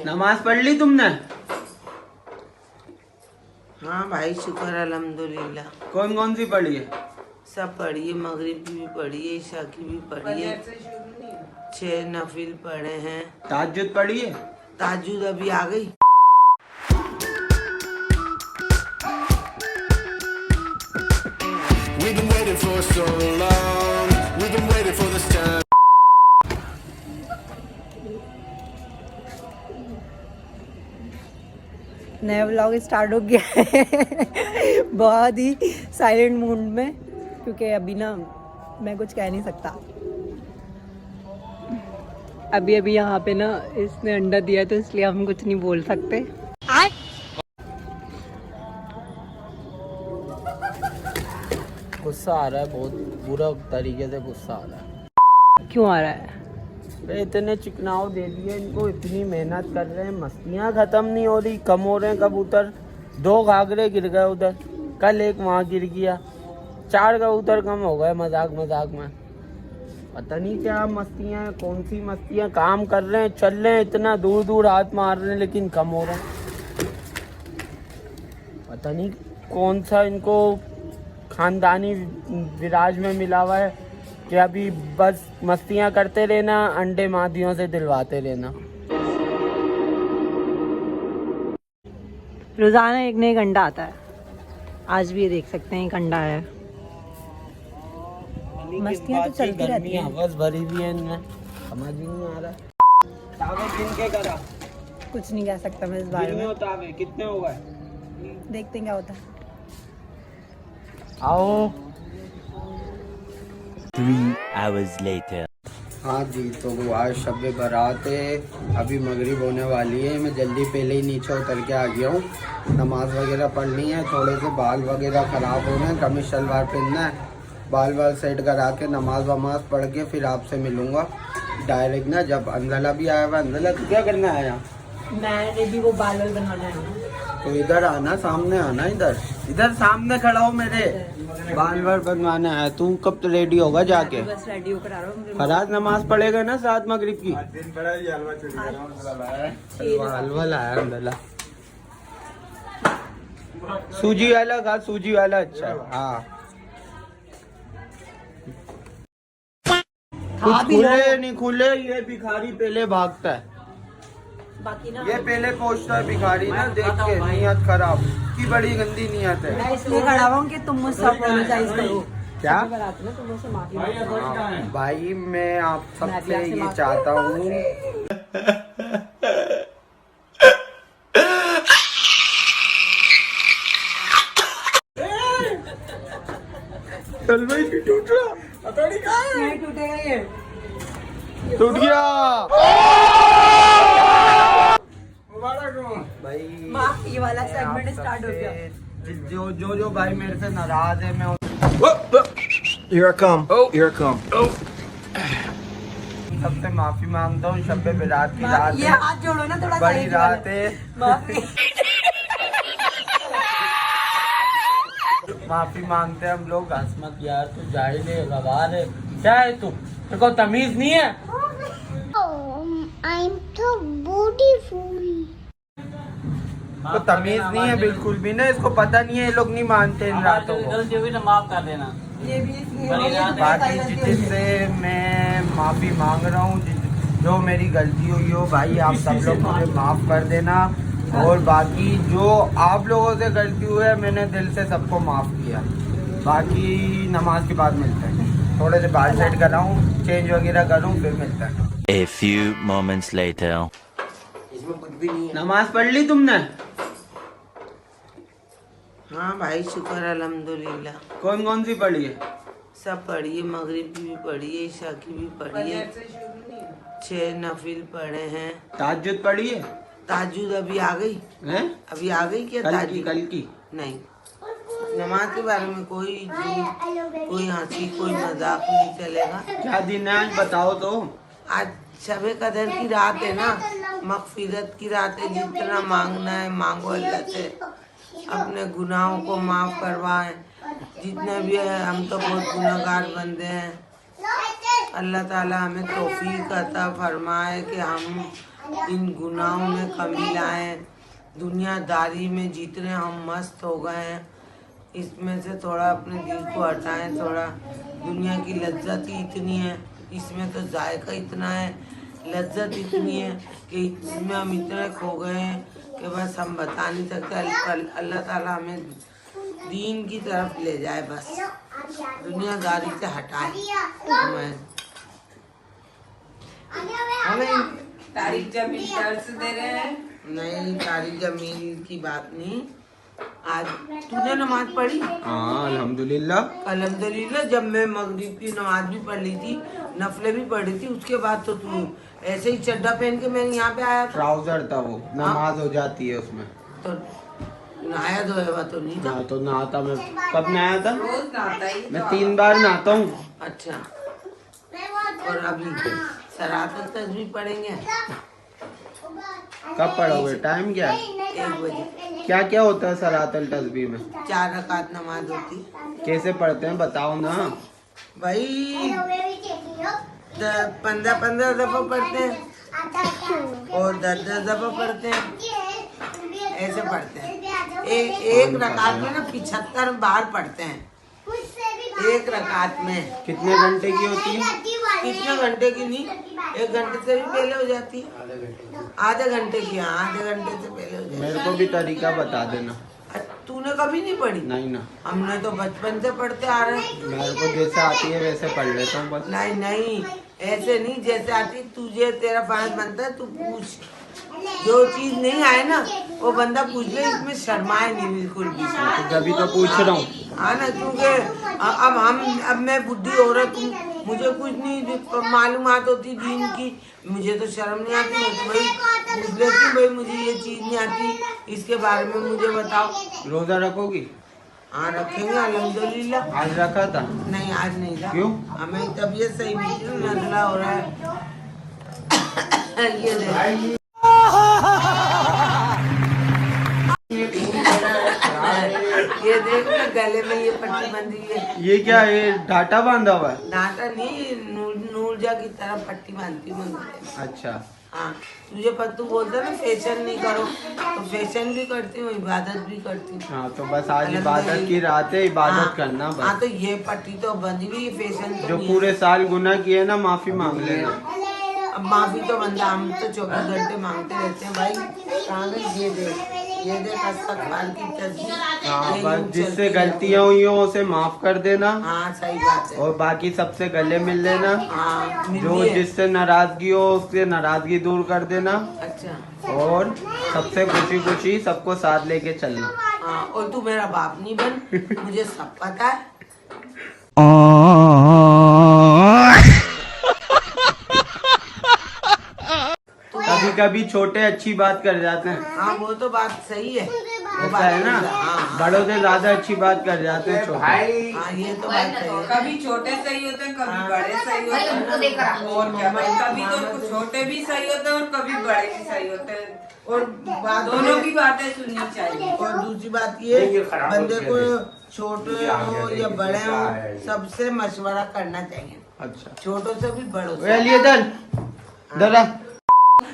नमाज पढ़ ली तुमने? हाँ भाई शुक्र अल्हम्दुलिल्लाह। कौन कौन सी पढ़ी है? सब पढ़ी है, मगरिब की भी पढ़ी है, ईशा की भी पढ़ी है, 6 नफिल पढ़े हैं। तहज्जुद पढ़ी है? ताजुद अभी आ गई। We've been waiting for so long. We've been waiting for this time. नया व्लॉग स्टार्ट हो गया है बहुत ही साइलेंट मूड में, क्योंकि अभी ना मैं कुछ कह नहीं सकता। अभी यहाँ पे ना इसने अंडा दिया तो इसलिए हम कुछ नहीं बोल सकते। गुस्सा आ रहा है, बहुत बुरा तरीके से गुस्सा आ रहा है। क्यों आ रहा है? इतने चिकनाव दे दिए इनको, इतनी मेहनत कर रहे हैं, मस्तियाँ खत्म नहीं हो रही, कम हो रहे हैं कबूतर। 2 घाघरे गिर गए उधर, कल एक वहाँ गिर गया, 4 कबूतर कम हो गए मजाक मजाक में। पता नहीं क्या मस्तियाँ हैं, कौन सी मस्तियाँ। काम कर रहे हैं, चल रहे हैं, इतना दूर दूर हाथ मार रहे हैं, लेकिन कम हो रहे हैं। पता नहीं कौन सा इनको खानदानी विराज में मिला हुआ है कि अभी बस मस्तियाँ करते रहना, अंडे मादियों से दिलवाते रहना। रोजाना एक न एक अंडा आता है, आज भी ये देख सकते हैं एक अंडा है। मस्तियाँ तो चलती रहती हैं। हवस भरी हुई है इनमें, समझ ही नहीं आ रहा। तावे किनके करा? कुछ नहीं कह सकता मैं इस बारे में। तावे कितने हो गए? देखते हैं क्या होता है। आओ। 3 hours later. हाँ जी, तो आज शब बारात है, अभी मगरिब होने वाली है। मैं जल्दी पहले ही नीचे उतर के आ गया हूँ, नमाज वगैरह पढ़नी है। थोड़े से बाल वगैरह ख़राब हो रहे हैं, कमीज शलवार पहनना है, बाल सेट करा के नमाज वमाज पढ़ के फिर आपसे मिलूँगा डायरेक्ट ना। जब अंजला भी आया हुआ, अंजला तो क्या करना आया? मैंने भी वो बाल बनाना है। तो इधर आना, सामने आना, इधर सामने खड़ा हो मेरे। बाल बनवाना है। तू कब तो रेडी होगा जाके? बस रेडी होकर आ रहा हूँ। फराज नमाज पढ़ेगा ना साथ मगरिब की। हलवा लाया अंदला, सूजी वाला खा, सूजी वाला अच्छा है। हाँ, कुछ खुले नहीं खुले, ये भिखारी पहले भागता है। बाकी ना ये पहले पहुंचता है भिखारी ना, देख के नियत खराब की, बड़ी गंदी नियत है। मैं इसलिए खड़ा हूँ कि तुम मुझसे अपोलोजाइज करो। क्या बारात में तुम मुझसे माफी मांगो। भाई, मैं आप सबसे ये चाहता हूँ। चल भाई, टूट रहा, हथौड़ी कहाँ है? नहीं टूटेगा ये, टूट गया भाई। ये वाला सेगमेंट स्टार्ट हो गया। जो भाई मेरे से नाराज है, मैं Here I come. Here I come. सबसे माफी मांगता हूँ। शब्बे बारात की रात ये है, हाथ जोड़ो ना थोड़ा, बड़ी रात है। माफी। माफी मांगते हैं हम लोग। हंस मत यार, तू जाहिल है, गवार है, क्या है तू? तेरे को तमीज नहीं है? I'm so beautiful. तो तमीज नहीं है बिल्कुल भी ना, इसको पता नहीं है, ये लोग नहीं मानते इन रातों को। माफ कर देना। ये भी बाकी जिससे मैं माफी मांग रहा हूँ, जो मेरी गलती हुई हो भाई, आप सब लोग मुझे माफ कर देना। और बाकी जो आप लोगों से गलती हुई है, मैंने दिल से सबको माफ किया। बाकी नमाज के बाद मिलते हैं, थोड़े से बाल सेट कराऊँ, चेंज वगैरह करूँ, फिर मिलते हैं। A few moments later. इसमें कुछ भी नहीं है। नमाज पढ़ ली तुमने? हाँ भाई शुक्र अल्हम्दुलिल्लाह। कौन कौन सी पढ़ी है? सब पढ़ी है, मगरिब की भी पढ़ी है, ईशा की भी पढ़ी है, 6 नफिल पढ़े हैं। तहज्जुद पढ़ी है? ताजुद अभी आ गई। हैं? अभी आ गई क्या कल की, ताजुद? कल की। नहीं, नमाज के बारे में कोई झूठ, कोई हंसी, कोई मजाक नहीं चलेगा। क्या दिन है आज, बताओ तो। आज शबे कदर की रात है ना, मगफिरत की रात है। जितना मांगना है मांगो, अल्लाह से अपने गुनाहों को माफ करवाएं। जितने भी है, हम तो बहुत गुनाहगार बंदे हैं। अल्लाह ताला हमें तौफीक अता फरमाए कि हम इन गुनाहों में कमी लाएं। दुनियादारी में जितने हम मस्त हो गए हैं, इसमें से थोड़ा अपने दिल को हटाएं। थोड़ा दुनिया की लज्जत ही इतनी है, इसमें तो जायका इतना है, लज्जत इतनी है कि इसमें हम इतने खो गए हैं कि बस हम बता नहीं सकते। अल्लाह ताला हमें दीन की तरफ ले जाए, बस दुनियादारी से हटाए हमें। तारीख जमीन दर्ज दे रहे हैं। नहीं, तारीख जमील की बात नहीं। आज तूने नमाज पढ़ी? हाँ अल्हम्दुलिल्लाह। अल्हम्दुलिल्लाह। जब मैं मगरिब की नमाज भी पढ़ ली थी, नफले भी पढ़ी थी, उसके बाद तो तू ऐसे ही चड्डा पहन के मैंने यहाँ पे आया था। ट्राउजर था वो, नमाज हो जाती है उसमें। तो नहाया धोया तो नहीं था? हाँ तो नहाता मैं। कब नहाया था? रोज नहाता ही मैं 3 बार नहाता हूँ। अच्छा। और अभी सरातल तस्बीह पढ़ेंगे। कब पढ़ोगे? टाइम क्या है? 1 बजे। क्या क्या होता है सलातुल तस्बीह में? 4 रकात नमाज होती। कैसे पढ़ते हैं बताओ ना भाई 15-15 दफा पढ़ते हैं और 10-10 दफा पढ़ते हैं, ऐसे पढ़ते हैं। एक रकात में ना 75 बार पढ़ते हैं, एक रकात में। कितने घंटे की होती है? कितने घंटे की नहीं, 1 घंटे से भी पहले हो जाती है। आधे घंटे की, हाँ आधे घंटे से पहले हो जाती है। मेरे को भी तरीका बता देना। तूने कभी नहीं पढ़ी? नहीं ना, हमने तो बचपन से पढ़ते आ रहे हैं। मेरे को जैसे आती है वैसे पढ़ लेता हूँ बस। नहीं नहीं, ऐसे नहीं, जैसे आती तुझे, तेरा फर्ज बनता है तू पूछ। जो चीज नहीं आए ना वो बंदा पूछ ले, इसमें शर्माए नहीं बिल्कुल भी। तभी तो पूछ रहा हूँ। हाँ ना, क्योंकि अब मैं बुद्धि औरत हूँ, मुझे कुछ नहीं मालूमात होती दीन की, मुझे तो शर्म नहीं आती। मैं तो भाई पूछ लेती हूँ, भाई मुझे ये चीज नहीं आती, इसके बारे में मुझे बताओ। रोजा रखोगी? हाँ रखेंगे अल्हम्दुलिल्लाह। आज रखा था? नहीं आज नहीं था। क्यों? हमें तबीयत सही नहीं थी, नजला हो रहा है। ये देख ये देख ना, गले में ये पट्टी बंधी है। ये क्या है? डाटा बांधा हुआ है? नाटा नहीं, नूरजा की तरह पट्टी बांधती हूँ। अच्छा। हाँ तुझे तू बोलता ना फैशन नहीं करो, तो फैशन भी करती हूँ, इबादत भी करती हूँ। हाँ तो बस आज इबादत की रात है, इबादत करना बस। हाँ तो ये पट्टी तो बंधी हुई, ये फैशन तो जो नहीं पूरे साल गुनाह किए ना, माफी मांग लेना। अब माफी तो बंदा, हम तो 24 घंटे मांगते रहते हैं भाई। कहाँ गई? ये देख अस्तगफार की तस्बीह। हाँ ये बस यूं जिससे चलती गलतियाँ हुई हो उसे माफ कर देना। हाँ सही बात है। और बाकी सबसे गले मिल लेना। हाँ जो मिलती है। जिससे नाराजगी हो उससे नाराजगी दूर कर देना। अच्छा। और सबसे खुशी खुशी सबको साथ लेके चलना। हाँ और तू मेरा बाप नहीं बन, मुझे सब पता है। कभी कभी छोटे अच्छी बात कर जाते हैं। हाँ वो तो बात सही है, वो ऐसा है ना, हाँ बड़ों से ज्यादा अच्छी बात कर जाते हैं छोटे। हाँ ये तो बात सही है। कभी छोटे सही होते हैं, कभी बड़े सही होते हैं। और क्या भाई, कभी तो छोटे भी सही होते हैं और कभी बड़े भी सही होते हैं। और बात दोनों की बातें सुननी चाहिए। और दूसरी बात ये, बंदे को छोटे हो या बड़े हो सबसे मशवरा करना चाहिए। अच्छा। छोटों से भी बड़ों से। ये इधर इधर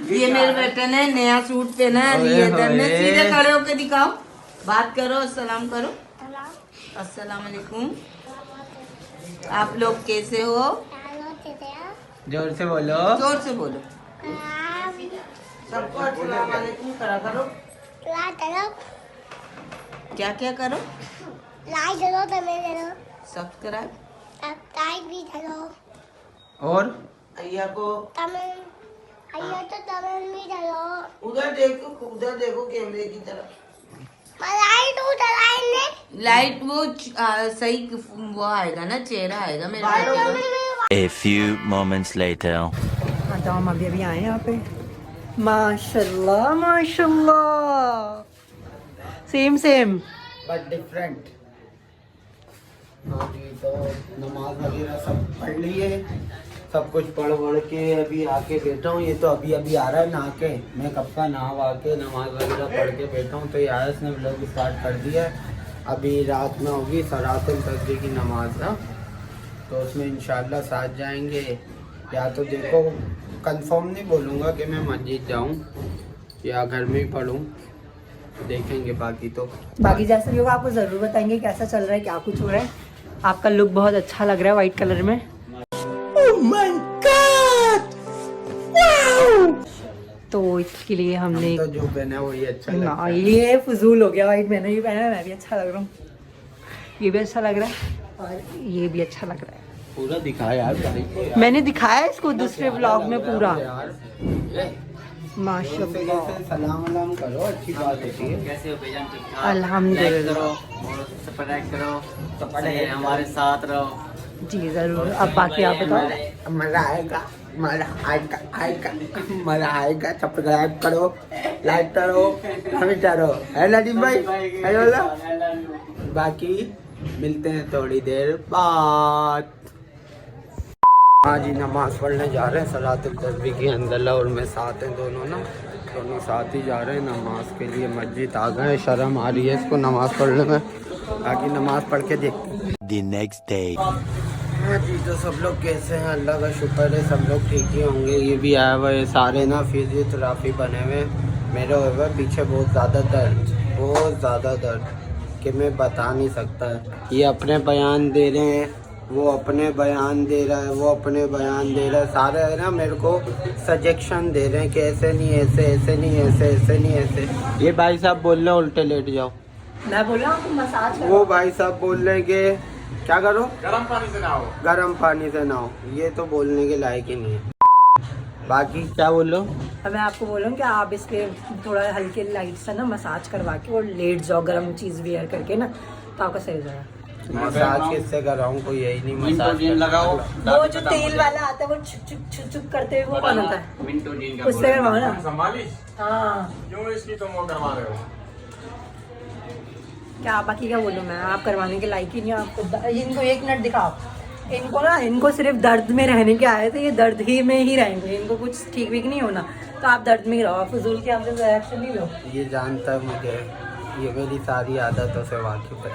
ये मेरे बेटे ने नया सूट पहना है, ये इधर ने सीधे खड़े होके दिखाओ, बात करो, अस्सलाम करो। अस्सलाम वालेकुम। आप लोग कैसे हो? जोर से बोलो। जोर से बोलो। सबको अस्सलाम वालेकुम करा करो। क्या क्या करो? लाइक करो, तमें करो, सब्सक्राइब। सब्सक्राइब भी करो, और अय्या को तमें आइए तो तमें भी करो। उधर देखो कैमरे की तरफ। लाइट उधर ने लाइट वो सही वो आएगा ना, चेहरा आएगा मेरे बेटे का। A few moments later. हाँ तो हम अभी आए हैं यहाँ पे। माशाल्लाह माशाल्लाह, सेम सेम बट डिफरेंट। अभी तो नमाज वगैरह सब पढ़ ली है, सब कुछ पढ़ के अभी आके बैठा हूँ। ये तो अभी अभी आ रहा है नहा के, मैं कब का नहा के नमाज वगैरह पढ़ के बैठा हूँ। तो ये आयस ने व्लॉग स्टार्ट कर दिया है। अभी रात में होगी सलातुल तस्बीह की नमाज ना, तो उसमें इंशाल्लाह साथ जाएंगे। या तो देखो कंफर्म नहीं बोलूँगा कि मैं मस्जिद जाऊँ या घर में ही पढ़ूँ, देखेंगे। बाकी तो बाकी जैसा भी होगा आपको ज़रूर बताएंगे कैसा चल रहा है, क्या कुछ हो रहा है। आपका लुक बहुत अच्छा लग रहा है वाइट कलर में। तो इसके लिए हमने तो जो पहना वही अच्छा लगता ना, है। ये फजूल हो गया। वाइट मैंने भी पहना है, मैं भी अच्छा लग रहा हूँ, ये भी अच्छा लग रहा है और ये भी अच्छा लग रहा है। पूरा दिखा यार भाई को यार। मैंने दिखाया इसको दूसरे व्लॉग में पूरा। यार माशाल्लाह, सलाम वलाम करो, अच्छी बात होती है। कैसे हो बेजान? ठीक ठाक? अल्हम्दुलिल्लाह। करो और सब्सक्राइब करो, ऐसे हमारे साथ रहो। जी ज़रूर। अब बाकी आप बताओ। मजा आएगा, मजा आएगा, आएगा, मजा आएगा। सब्सक्राइब करो, लाइक करो, कमेंट करो, है नदीम भाई? है बोला? बाकी मिलते हैं थोड़ी देर बाद। हाँ जी, नमाज पढ़ने जा रहे हैं सलातुल तस्बीह की। अंदर और मैं साथ हैं, दोनों साथ ही जा रहे हैं नमाज के लिए। मस्जिद आ गए, शर्म आ रही है इसको नमाज पढ़ने में। बाकी नमाज पढ़ के देखते हैं। The next day. हाँ जी, तो सब लोग कैसे हैं? अल्लाह का शुक्र है, सब लोग ठीक ही होंगे। ये भी आया हुआ है, सारे ना फिजियोथेरेपी बने हुए। मेरे हुए पीछे बहुत ज़्यादा दर्द कि मैं बता नहीं सकता। ये अपने बयान दे रहे हैं, वो अपने बयान दे रहा है, वो अपने बयान दे रहा है। सारे है ना मेरे को सजेशन दे रहे हैं कि ऐसे नहीं, ऐसे नहीं, ऐसे नहीं, ऐसे। ये भाई साहब बोल रहे हैं उल्टे लेट जाओ। मैं बोल रहा हूँ मसाज करो। वो भाई साहब बोल रहे हैं कि क्या करो, गर्म पानी से नहाओ। ये तो बोलने के लायक ही नहीं है। बाकी क्या बोलो? अब मैं आपको बोल रहा हूँ कि आप इस पे थोड़ा हल्के लाइट सा ना मसाज करवा के और लेट जाओ गर्म चीज़ वेयर करके ना, तो आपका सही हो जाएगा। मसाज किससे कराऊं? कोई यही नहीं मसाज लगाओ। वो जो तेल वाला आता है वो छुक छुक करते हुए वो कौन होता है? मिंटोडीन का उससे करवाओ ना। संभालिश हाँ, क्यों इसकी तुम वो करवा रहे हो? क्या बाकी क्या बोलूँ मैं, आप करवाने के लायक ही नहीं हो। आपको इनको 1 मिनट दिखाओ। इनको सिर्फ दर्द में रहने के आए थे, ये दर्द ही में ही रहेंगे। इनको कुछ ठीक भी नहीं होना, तो आप दर्द में ही रहो। फजूल के हमसे रिएक्शन नहीं लो। ये जानता है मुझे, ये मेरी सारी आदतों से वाकिफ है।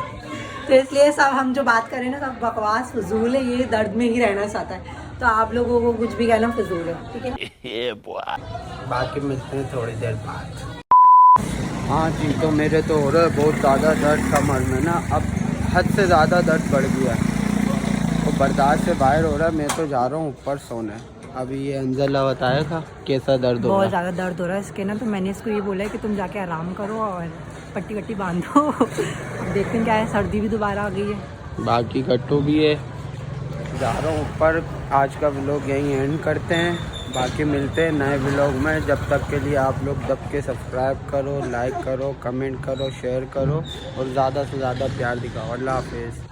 तो इसलिए सब हम जो बात करें ना सब बकवास फजूल है। ये दर्द में ही रहना चाहता है, तो आप लोगों को कुछ भी कहना फजूल है, ठीक है? बाकी मिलते हैं थोड़ी देर बाद। हाँ जी, तो मेरे तो हो रहा है बहुत ज़्यादा दर्द कमर में ना, अब हद से ज़्यादा दर्द बढ़ गया है, तो बर्दाश्त से बाहर हो रहा है। मैं तो जा रहा हूँ ऊपर सोने। अभी ये अंजला बताया था कैसा दर्द हो रहा बहुत है। ज़्यादा दर्द हो रहा है इसके ना, तो मैंने इसको ये बोला है कि तुम जाके आराम करो और पट्टी वट्टी बांधो। अब देखते हैं क्या है, सर्दी भी दोबारा आ गई है। बाकी कट्टू भी है। जा रहा हूँ ऊपर। आज का व्लॉग यहीं एंड करते हैं। बाकी मिलते हैं नए व्लॉग में। जब तक के लिए आप लोग दब के सब्सक्राइब करो, लाइक करो, कमेंट करो, शेयर करो और ज़्यादा से ज़्यादा प्यार दिखाओ। अल्लाह हाफिज़।